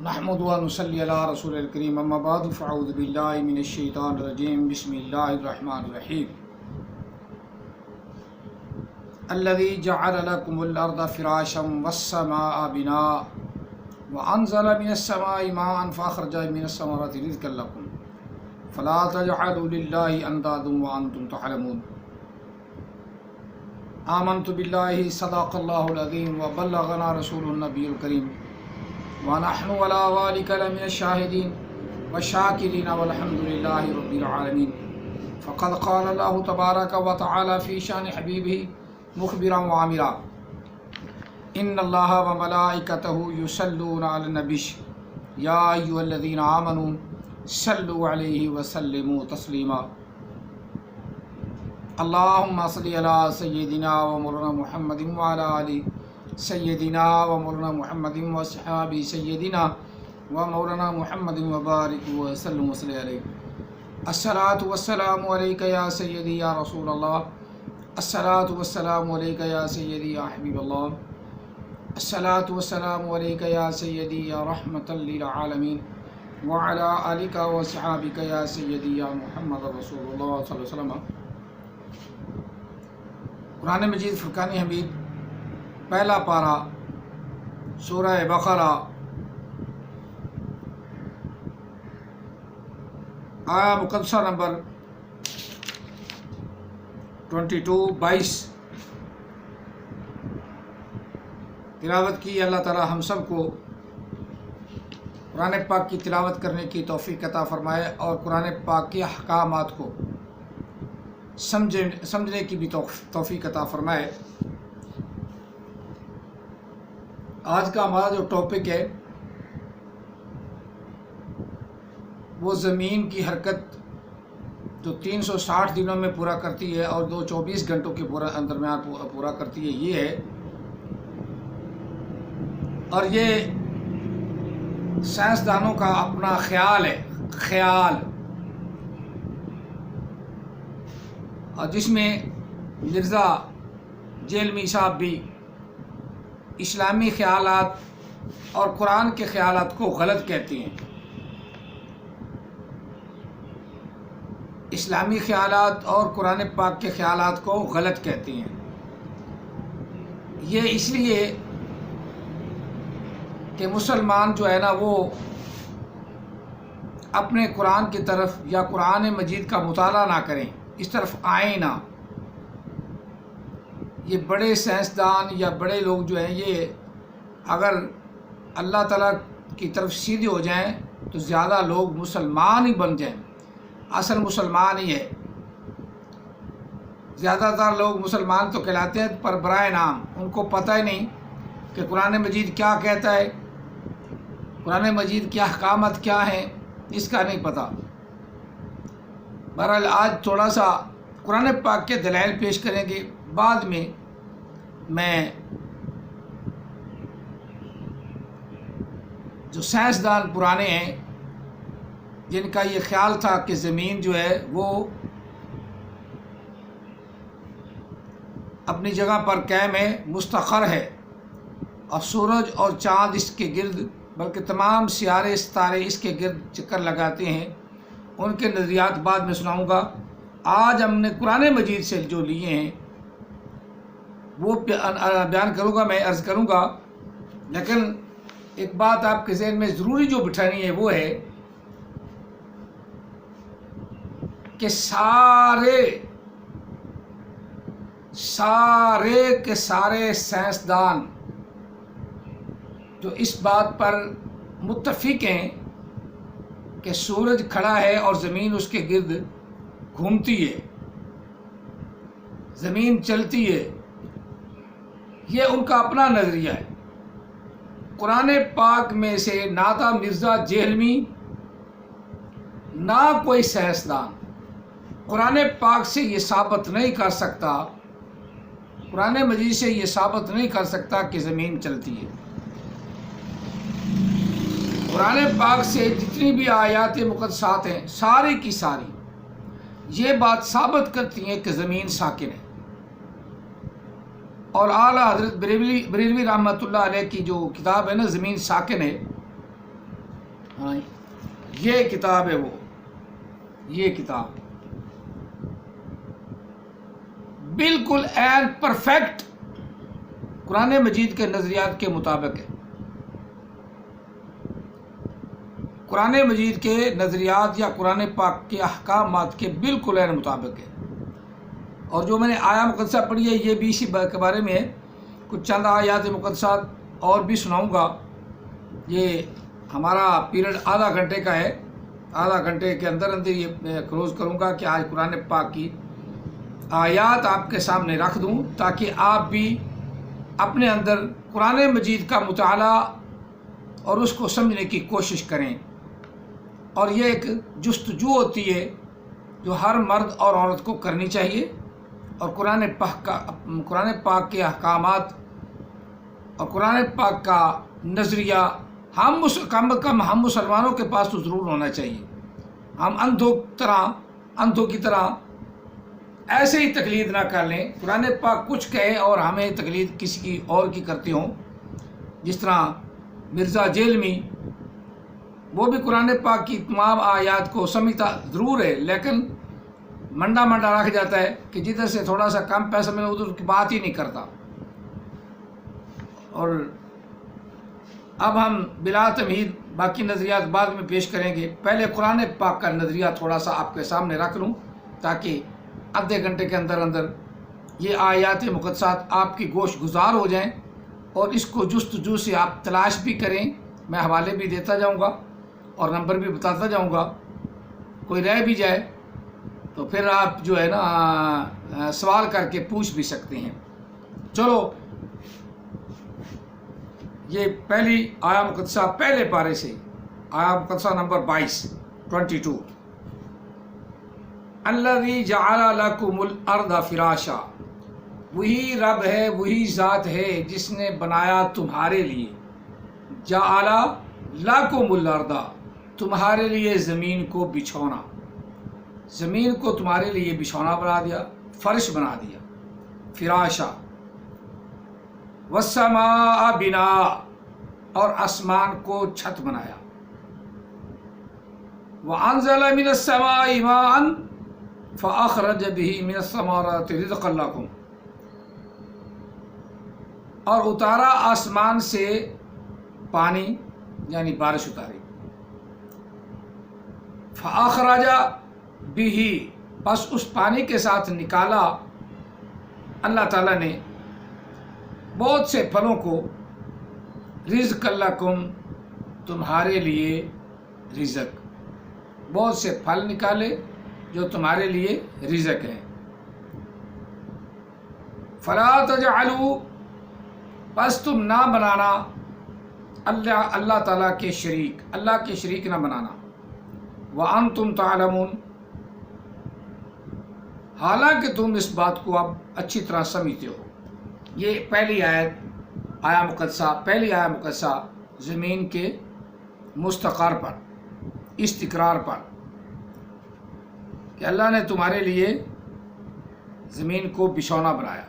نحمد و نصلی علی رسول الکریم اما بعد فاعوذ باللہ من الشیطان الرجیم بسم اللہ الرحمن الرحیم الذی جعل لکم الارض فراشا والسماء بناء وانزل من السماء ماء فاخرج من الثمرات رزقا لکم فلا تجعلوا للہ اندادا وانتم تعلمون آمنت باللہ صدق اللہ العظیم وبلغنا رسول النبی الکریم ونحن ولا ذلك لمن الشاهدين والشاكرين والحمد لله رب العالمين فقد قال الله تبارك وتعالى في شان حبيبه مخبرا وعامرا إن الله وملائكته يصلون على النبي يا أيها الذين آمنوا صلوا عليه وسلموا تسليما اللهم صل على سيدنا ومولانا محمد وعلى آله سیدنا و مولانا محمد و صحابی سیدنا و مولانا محمد وبارک وسلم وصلی علیہ الصلاۃ والسلام علیک یا سیدی یا رسول اللہ الصلاۃ والسلام علیک یا سیدی یا حبیب اللہ الصلاۃ والسلام علیک یا سیدی یا رحمۃ للعالمین وعلی آلک و صحابک یا سیدی یا محمد رسول اللہ صلی اللہ علیہ وسلم۔ قرآن مجید فرقان حمید پہلا پارہ سورہ بقرہ آیا مقدسہ نمبر 22 تلاوت کی۔ اللہ تعالی ہم سب کو قرآن پاک کی تلاوت کرنے کی توفیق عطا فرمائے اور قرآن پاک کے احکامات کو سمجھنے کی بھی توفیق عطا فرمائے۔ آج کا ہمارا جو ٹاپک ہے وہ زمین کی حرکت جو 360 دنوں میں پورا کرتی ہے اور 24 گھنٹوں کے درمیان پورا کرتی ہے، یہ ہے۔ اور یہ سائنسدانوں کا اپنا خیال ہے، اور جس میں مرزا جیلمی صاحب بھی اسلامی خیالات اور قرآن کے خیالات کو غلط کہتے ہیں۔ اسلامی خیالات اور قرآن پاک کے خیالات کو غلط کہتے ہیں۔ یہ اس لیے کہ مسلمان جو ہے نا وہ اپنے قرآن کی طرف یا قرآن مجید کا مطالعہ نہ کریں، اس طرف آئیں نہ۔ یہ بڑے سائنسدان یا بڑے لوگ جو ہیں یہ اگر اللہ تعالیٰ کی طرف سیدھے ہو جائیں تو زیادہ لوگ مسلمان ہی بن جائیں، اصل مسلمان ہی ہے۔ زیادہ تر لوگ مسلمان تو کہلاتے ہیں پر برائے نام، ان کو پتہ ہی نہیں کہ قرآن مجید کیا کہتا ہے، قرآن مجید کے احکامات کیا ہیں، اس کا نہیں پتہ۔ بہرحال آج تھوڑا سا قرآن پاک کے دلائل پیش کریں گے، بعد میں جو سائنسدان پرانے ہیں جن کا یہ خیال تھا کہ زمین جو ہے وہ اپنی جگہ پر قائم ہے، مستقر ہے، اور سورج اور چاند اس کے گرد بلکہ تمام سیارے ستارے اس کے گرد چکر لگاتے ہیں، ان کے نظریات بعد میں سناؤں گا۔ آج ہم نے قرآن مجید سے جو لیے ہیں وہ بیان کروں گا، میں عرض کروں گا، لیکن ایک بات آپ کے ذہن میں ضروری جو بٹھانی ہے وہ ہے کہ سارے کے سارے سائنسدان جو اس بات پر متفق ہیں کہ سورج کھڑا ہے اور زمین اس کے گرد گھومتی ہے، زمین چلتی ہے، یہ ان کا اپنا نظریہ ہے۔ قرآن پاک میں سے نہ تھا مرزا جیلمی نہ کوئی سائنسدان قرآن پاک سے یہ ثابت نہیں کر سکتا، قرآن مجید سے یہ ثابت نہیں کر سکتا کہ زمین چلتی ہے۔ قرآن پاک سے جتنی بھی آیات مقدسات ہیں ساری کی ساری یہ بات ثابت کرتی ہیں کہ زمین ساکن ہے۔ اور اعلیٰ حضرت بریلوی رحمۃ اللہ علیہ کی جو کتاب ہے نا زمین ساکن ہے، ہاں یہ کتاب ہے وہ، یہ کتاب بالکل این پرفیکٹ قرآن مجید کے نظریات کے مطابق ہے، قرآن مجید کے نظریات یا قرآن پاک کے احکامات کے بالکل این مطابق ہے۔ اور جو میں نے آیا مقدسہ پڑھی ہے یہ بھی اسی کے بارے میں ہے، کچھ چند آیات مقدسات اور بھی سناؤں گا۔ یہ ہمارا پیریڈ آدھا گھنٹے کا ہے، آدھا گھنٹے کے اندر اندر یہ میں کلوز کروں گا کہ آج قرآن پاک کی آیات آپ کے سامنے رکھ دوں تاکہ آپ بھی اپنے اندر قرآن مجید کا مطالعہ اور اس کو سمجھنے کی کوشش کریں۔ اور یہ ایک جستجو ہوتی ہے جو ہر مرد اور عورت کو کرنی چاہیے، اور قرآن پاک کے احکامات اور قرآن پاک کا نظریہ کم از کم ہم مسلمانوں کے پاس تو ضرور ہونا چاہیے۔ ہم اندھوں کی طرح ایسے ہی تقلید نہ کر لیں، قرآن پاک کچھ کہے اور ہمیں تقلید کسی کی اور کی کرتے ہوں۔ جس طرح مرزا جیلمی، وہ بھی قرآن پاک کی تمام آیات کو سمجھتا ضرور ہے لیکن منڈا رکھ جاتا ہے کہ جدھر سے تھوڑا سا کم پیسہ ملے ادھر کی بات ہی نہیں کرتا۔ اور اب ہم بلا تمہید باقی نظریات بعد میں پیش کریں گے، پہلے قرآن پاک کا نظریہ تھوڑا سا آپ کے سامنے رکھ لوں تاکہ آدھے گھنٹے کے اندر اندر یہ آیات مقدسات آپ کی گوش گزار ہو جائیں، اور اس کو جستجو سے آپ تلاش بھی کریں۔ میں حوالے بھی دیتا جاؤں گا اور نمبر بھی بتاتا جاؤں گا، کوئی رہ بھی جائے تو پھر آپ جو ہے نا سوال کر کے پوچھ بھی سکتے ہیں۔ چلو یہ پہلی آیا مقدسہ پہلے پارے سے، آیا مقدسہ نمبر 22 الذی جعل لکم الارض فراشا، وہی رب ہے، وہی ذات ہے جس نے بنایا تمہارے لیے، جعل لکم الارض، تمہارے لیے زمین کو بچھونا، زمین کو تمہارے لیے بچھونا بنا دیا، فرش بنا دیا، فراشا، والسماء بناء، اور آسمان کو چھت بنایا، وانزل من السماء ماء فاخرج به من الثمرات رزقا لكم، اور اتارا آسمان سے پانی یعنی بارش اتاری، فاخرج به، پس اس پانی کے ساتھ نکالا اللہ تعالیٰ نے بہت سے پھلوں کو، رزق لکم، تمہارے لیے رزق، بہت سے پھل نکالے جو تمہارے لیے رزق ہیں۔ فلا تجعلوا، پس تم نہ بنانا اللہ تعالیٰ کے شریک، اللہ کے شریک نہ بنانا، وانتم تعلمون، حالانکہ تم اس بات کو اب اچھی طرح سمجھتے ہو۔ یہ پہلی آیا مقدسہ زمین کے مستقر پر، استقرار پر، کہ اللہ نے تمہارے لیے زمین کو بچھونا بنایا۔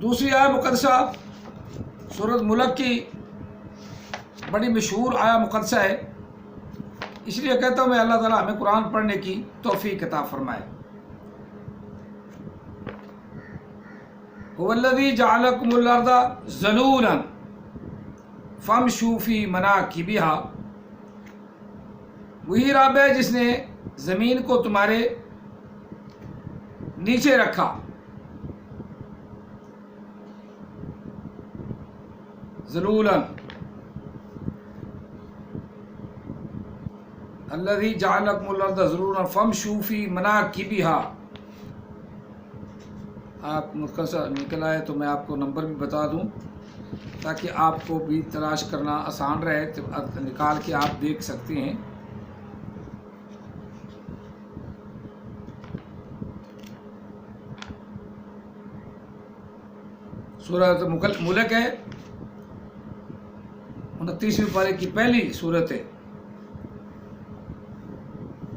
دوسری آیا مقدسہ سورۃ ملک کی بڑی مشہور آیا مقدسہ ہے، اس لیے کہتا ہوں میں اللہ تعالیٰ ہمیں قرآن پڑھنے کی توفیق عطا فرمائے۔ هو الذی جعلکم الارض ذلولا فامشوا فی مناکبہا، وہی رب ہے جس نے زمین کو تمہارے نیچے رکھا، ذلولا، الذی جعلکم الارض ذلولا فامشوا فی مناکبہا۔ آپ مختصر نکل آئے تو میں آپ کو نمبر بھی بتا دوں تاکہ آپ کو بھی تلاش کرنا آسان رہے، تو نکال کے آپ دیکھ سکتے ہیں۔ سورۃ ملک ہے، 29ویں پارے کی پہلی سورت ہے۔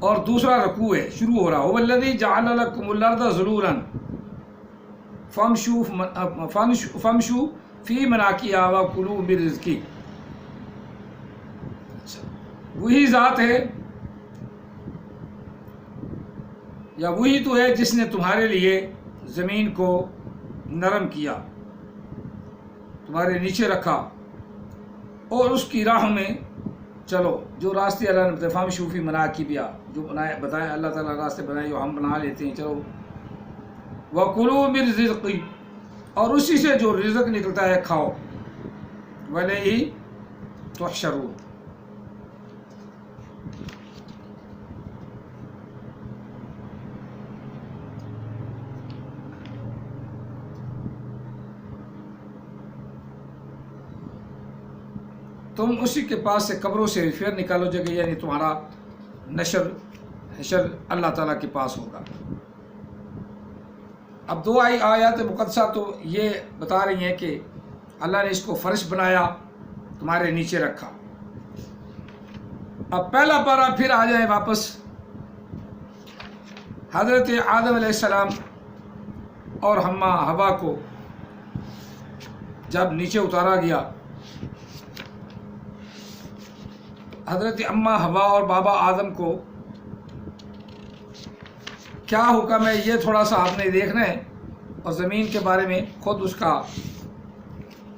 اور دوسرا رکوع ہے، شروع ہو رہا ہے والذی جعل لکم الارض ذلولا فامشوا فی مناکبہا وکلوا من رزقہ. وہی ذات ہے یا وہی تو ہے جس نے تمہارے لیے زمین کو نرم کیا، تمہارے نیچے رکھا اور اس کی راہ میں چلو. جو راستے اللہ نے بتائے فامشوا فی مناکبہا، جو بتائیں اللہ تعالیٰ راستے بنائے جو ہم بنا لیتے ہیں، چلو. وَكُلُوا مِن رِزْقِهِ، اور اسی سے جو رزق نکلتا ہے کھاؤ. وَإِلَيْهِ تُحْشَرُونَ. تم اسی کے پاس سے قبروں سے پھر نکالو جگہ، یعنی تمہارا نشر حشر اللہ تعالیٰ کے پاس ہوگا. اب دو آیات مقدسہ تو یہ بتا رہی ہیں کہ اللہ نے اس کو فرش بنایا، تمہارے نیچے رکھا. اب پہلا پارہ پھر آ جائیں واپس. حضرت آدم علیہ السلام اور حما حوا کو جب نیچے اتارا گیا، حضرت اماں حوا اور بابا آدم کو کیا حکم ہے یہ تھوڑا سا آپ نے دیکھنا ہے، اور زمین کے بارے میں خود اس کا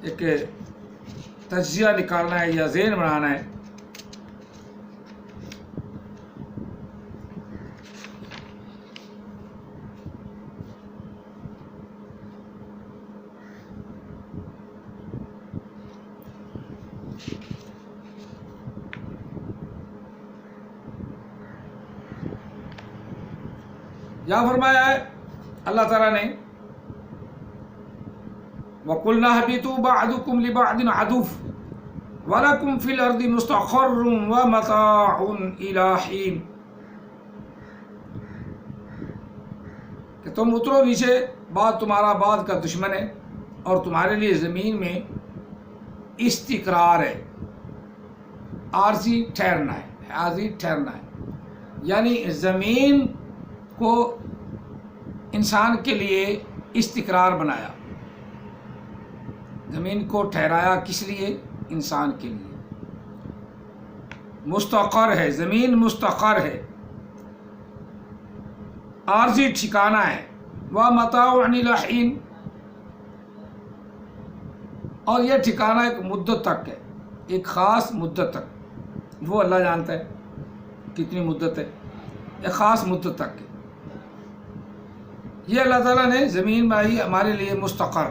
ایک تجزیہ نکالنا ہے یا ذہن بنانا ہے. یا فرمایا ہے اللہ تعالیٰ نے وَقُلْنَا اهْبِطُوا بَعْضُكُمْ لِبَعْضٍ عَدُوٌّ وَلَكُمْ فِي الْأَرْضِ مُسْتَقَرٌّ وَمَتَاعٌ إِلَىٰ حِينٍ. کہ تم اترو نیچے، بعض تمہارا بعض کا دشمن ہے، اور تمہارے لیے زمین میں استقرار ہے، عارضی ٹھہرنا ہے، عارضی ٹھہرنا ہے. یعنی زمین کو انسان کے لیے استقرار بنایا، زمین کو ٹھہرایا کس لیے؟ انسان کے لیے. مستقر ہے، زمین مستقر ہے، عارضی ٹھکانہ ہے. وَمَتَاعٌ إِلَىٰ حِينٍ، اور یہ ٹھکانہ ایک مدت تک ہے، ایک خاص مدت تک. وہ اللہ جانتا ہے کتنی مدت ہے، ایک خاص مدت تک ہے. یہ اللہ تعالیٰ نے زمین بنائی ہمارے لیے مستقر.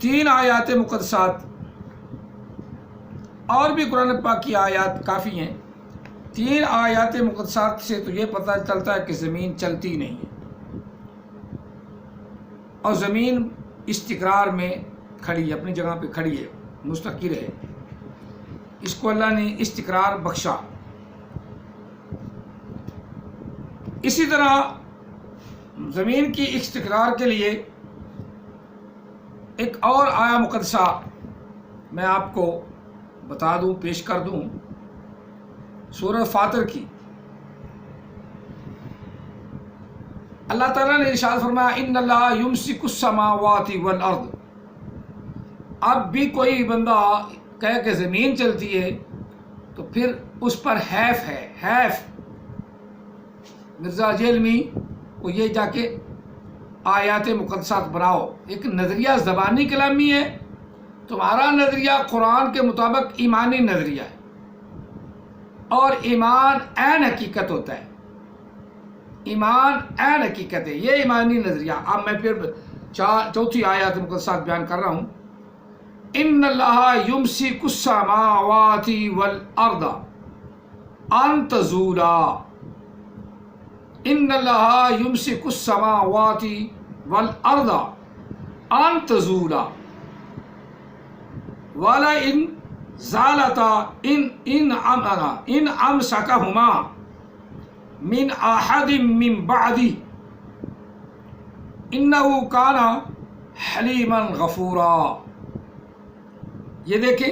3 آیات مقدسات اور بھی قرآن پاک کی آیات کافی ہیں. 3 آیات مقدسات سے تو یہ پتہ چلتا ہے کہ زمین چلتی نہیں ہے، اور زمین استقرار میں کھڑی ہے، اپنی جگہ پہ کھڑی ہے، مستقر ہے. اس کو اللہ نے استقرار بخشا. اسی طرح زمین کی استقرار کے لیے ایک اور آیا مقدسہ میں آپ کو بتا دوں، پیش کر دوں، سورہ فاطر کی. اللہ تعالیٰ نے ارشاد فرمایا ان اللہ یمسک السماوات والارض. اب بھی کوئی بندہ کہے کہ زمین چلتی ہے تو پھر اس پر حیف ہے. حیف مرزا جیلمی کو یہ جا کے آیات مقدسات بناؤ. ایک نظریہ زبانی کلامی ہے، تمہارا نظریہ قرآن کے مطابق ایمانی نظریہ ہے، اور ایمان عین حقیقت ہوتا ہے. ایمان عین حقیقت ہے، یہ ایمانی نظریہ. اب میں پھر چوتھی آیات مقدسات بیان کر رہا ہوں. ان اللہ یمسک السماوات والارض ان تزولا. ان اللہ یمسک السماوات والارض ان تزولا ولئن زالتا ان امسکہما من احد من بعدی انہ کان حلیما غفورا. یہ دیکھیں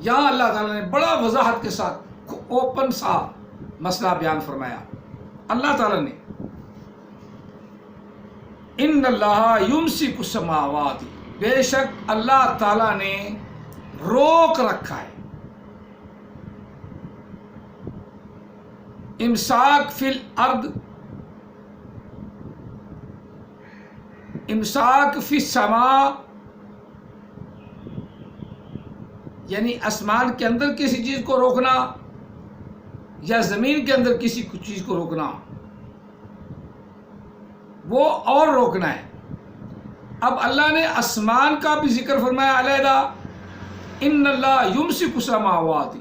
یہاں اللہ تعالیٰ نے بڑا وضاحت کے ساتھ اوپن سا مسئلہ بیان فرمایا. اللہ تعالیٰ نے ان اللہ یمسک السماوات، بے شک اللہ تعالیٰ نے روک رکھا ہے. امساک فی الارض، امساک فی السماء، یعنی آسمان کے اندر کسی چیز کو روکنا یا زمین کے اندر کسی چیز کو روکنا، وہ اور روکنا ہے. اب اللہ نے آسمان کا بھی ذکر فرمایا علیحدہ، ان اللہ یمسک السماوات.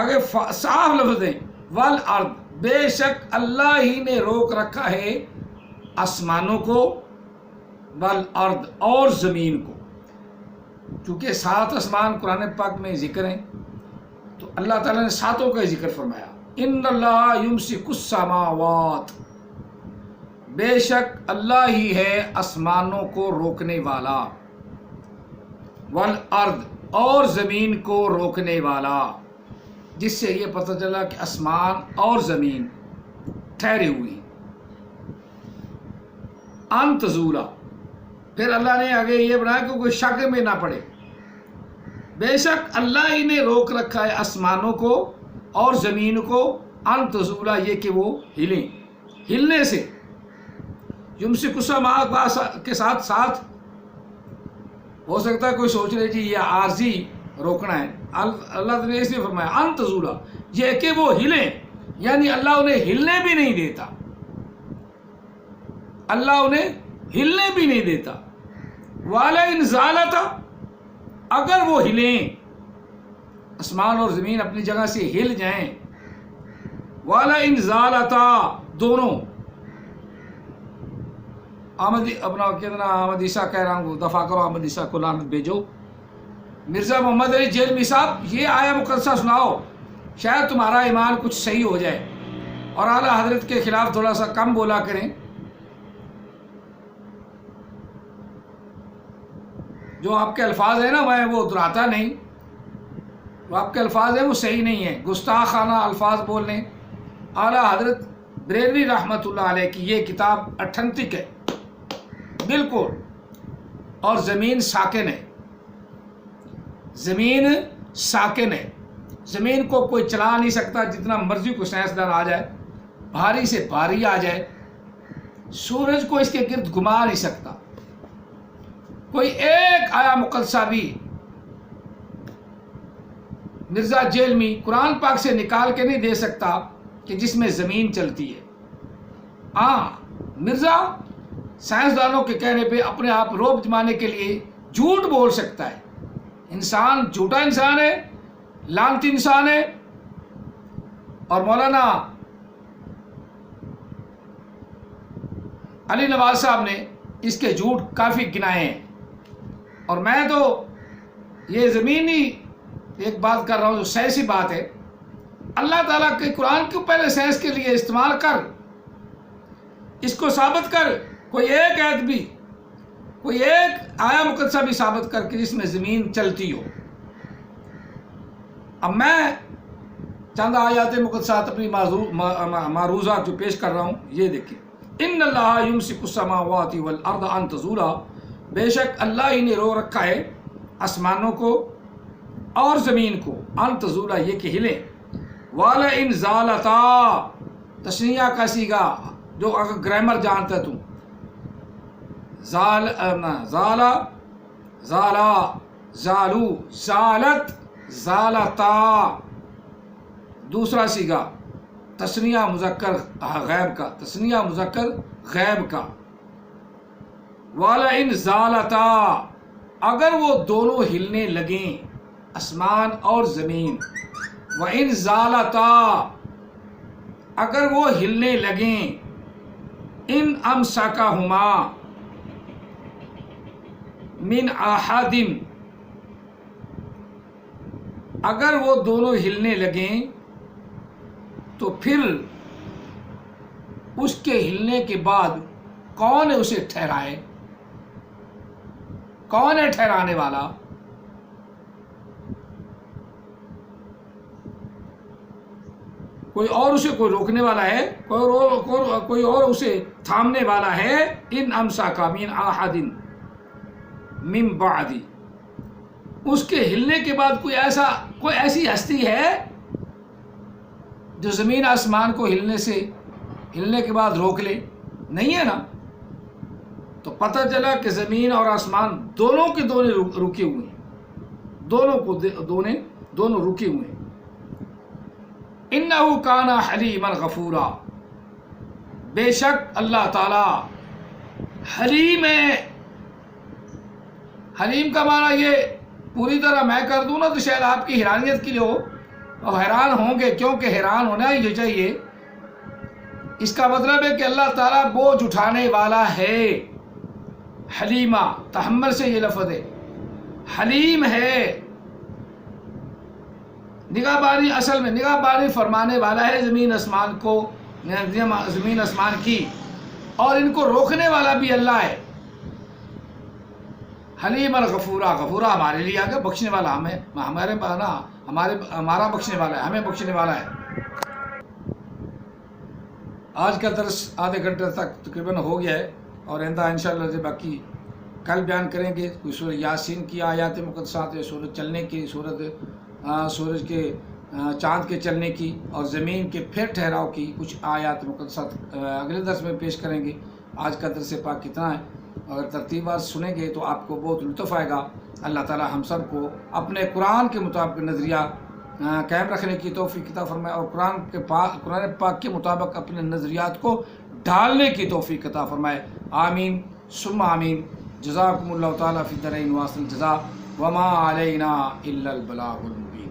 آگے صاف لفظ ہیں والارض، بے شک اللہ ہی نے روک رکھا ہے آسمانوں کو، والارض اور زمین کو. چونکہ 7 آسمان قرآن پاک میں ذکر ہیں تو اللہ تعالیٰ نے 7 کا ذکر فرمایا. ان اللہ یمسک السماوات، بے شک اللہ ہی ہے آسمانوں کو روکنے والا، والارض اور زمین کو روکنے والا، جس سے یہ پتہ چلا کہ آسمان اور زمین ٹھہرے ہوئے. ان تزولا، پھر اللہ نے آگے یہ بنایا کہ کوئی شک میں نہ پڑے. بے شک اللہ ہی نے روک رکھا ہے آسمانوں کو اور زمین کو، ان تزولا، یہ کہ وہ ہلیں. ہلنے سے یمسک السماوات کے ساتھ ساتھ ہو سکتا ہے کوئی سوچ رہے جی یہ عارضی روکنا ہے. اللہ نے اس لیے فرمایا ان تزولا، یہ کہ وہ ہلیں، یعنی اللہ انہیں ہلنے بھی نہیں دیتا. اللہ انہیں ہلنے بھی نہیں دیتا. والا ان زالتا، اگر وہ ہلیں، آسمان اور زمین اپنی جگہ سے ہل جائیں. والا ان زالتا، دونوں. احمد عیسیٰ کہہ رہا ہوں دفاع کرو، احمد عیسیٰ کو لعنت بھیجو. مرزا محمد علی جیلمی صاحب، یہ آیا مقدسہ سناؤ، شاید تمہارا ایمان کچھ صحیح ہو جائے اور اعلیٰ حضرت کے خلاف تھوڑا سا کم بولا کریں. جو آپ کے الفاظ ہیں نا، میں وہ دہراتا نہیں، وہ آپ کے الفاظ ہیں وہ صحیح نہیں ہیں، گستاخانہ الفاظ بولنے. اعلیٰ حضرت بریلوی رحمۃ اللہ علیہ کی یہ کتاب اتھینٹک ہے بالکل، اور زمین ساکن ہے. زمین ساکن ہے، زمین کو کوئی چلا نہیں سکتا، جتنا مرضی کو سائنسدان آ جائے، بھاری سے بھاری آ جائے، سورج کو اس کے گرد گھما نہیں سکتا. کوئی ایک آیا مقدسہ بھی مرزا جیلمی قرآن پاک سے نکال کے نہیں دے سکتا کہ جس میں زمین چلتی ہے. ہاں، مرزا سائنسدانوں کے کہنے پہ اپنے آپ روب جمانے کے لیے جھوٹ بول سکتا ہے. انسان جھوٹا انسان ہے، لعنتی انسان ہے. اور مولانا علی نواز صاحب نے اس کے جھوٹ کافی گنائے ہیں. اور میں تو یہ زمینی ایک بات کر رہا ہوں جو سائنسی بات ہے. اللہ تعالیٰ کے قرآن کو پہلے سائنس کے لیے استعمال کر، اس کو ثابت کر. کوئی ایک آیت بھی، کوئی ایک آیا مقدسہ بھی ثابت کر کے جس میں زمین چلتی ہو. اب میں چند آیات مقدسات اپنی معروضہ جو پیش کر رہا ہوں، یہ دیکھیں. ان اللہ یمسک السماوات والارض ان تزولا، بے شک اللہ ہی نے رو رکھا ہے آسمانوں کو اور زمین کو، ان تزولا، یہ کہ ہلیں. والا ان زالتا، تشنیہ کا صیغہ جو اگر گرامر جانتا ہے تو زالا، زالا، زالو، زالت، زالتا. دوسرا صیغہ تثنیہ مذکر غیب کا، تثنیہ مذکر غیب کا. والا ان زالتا، اگر وہ دونوں ہلنے لگیں، آسمان اور زمین. و ان زالتا، اگر وہ ہلنے لگیں. ان امسکہما من احد، اگر وہ دونوں ہلنے لگیں تو پھر اس کے ہلنے کے بعد کون اسے ٹھہرائے؟ کون ہے ٹھہرانے والا؟ کوئی اور اسے کوئی روکنے والا ہے؟ کوئی اور اسے تھامنے والا ہے؟ ان امساکا من احد من بعدی، اس کے ہلنے کے بعد کوئی ایسی ہستی ہے جو زمین آسمان کو ہلنے کے بعد روک لے؟ نہیں ہے نا۔ تو پتہ چلا کہ زمین اور آسمان دونوں کے دونوں رکے ہوئے ہیں، دونوں رکے ہوئے ہیں۔ انہ کان حلیما غفورا، بے شک اللہ تعالی حلیم ہے۔ حلیم کا معنی یہ پوری طرح میں کر دوں نا تو شاید آپ کی حیرانیت کے لیے ہو اور حیران ہوں گے، کیونکہ حیران ہونا ہی چاہیے۔ اس کا مطلب ہے کہ اللہ تعالیٰ بوجھ اٹھانے والا ہے۔ حلیمہ تحمل سے یہ لفظ ہے، حلیم ہے، نگاہ بانی، اصل میں نگاہ بانی فرمانے والا ہے زمین آسمان کی، اور ان کو روکنے والا بھی اللہ ہے۔ حلیم الغفورا، غفورا ہمارے لیے آگے بخشنے والا، ہمارا بخشنے والا ہے، ہمیں بخشنے والا ہے۔ آج کا درس آدھے گھنٹے تک تقریباً ہو گیا ہے، اور آئندہ انشاءاللہ سے باقی کل بیان کریں گے۔ کوئی سورہ یاسین کی آیات مقدسات ہے، سورج چلنے کی، سورج کے چاند کے چلنے کی، اور زمین کے پھر ٹھہراؤ کی کچھ آیات مقدسات اگلے درس میں پیش کریں گے۔ آج کا درس پاک کتنا ہے، اگر ترتیبات سنیں گے تو آپ کو بہت لطف آئے گا۔ اللہ تعالی ہم سب کو اپنے قرآن کے مطابق نظریہ قائم رکھنے کی توفیق عطا فرمائے، اور قرآن پاک کے مطابق اپنے نظریات کو ڈھالنے کی توفیق عطا فرمائے۔ آمین ثم آمین۔ جزاکم اللہ تعالیٰ فی الدارین واحسن الجزاء، وما علینا الا البلاغ المبین۔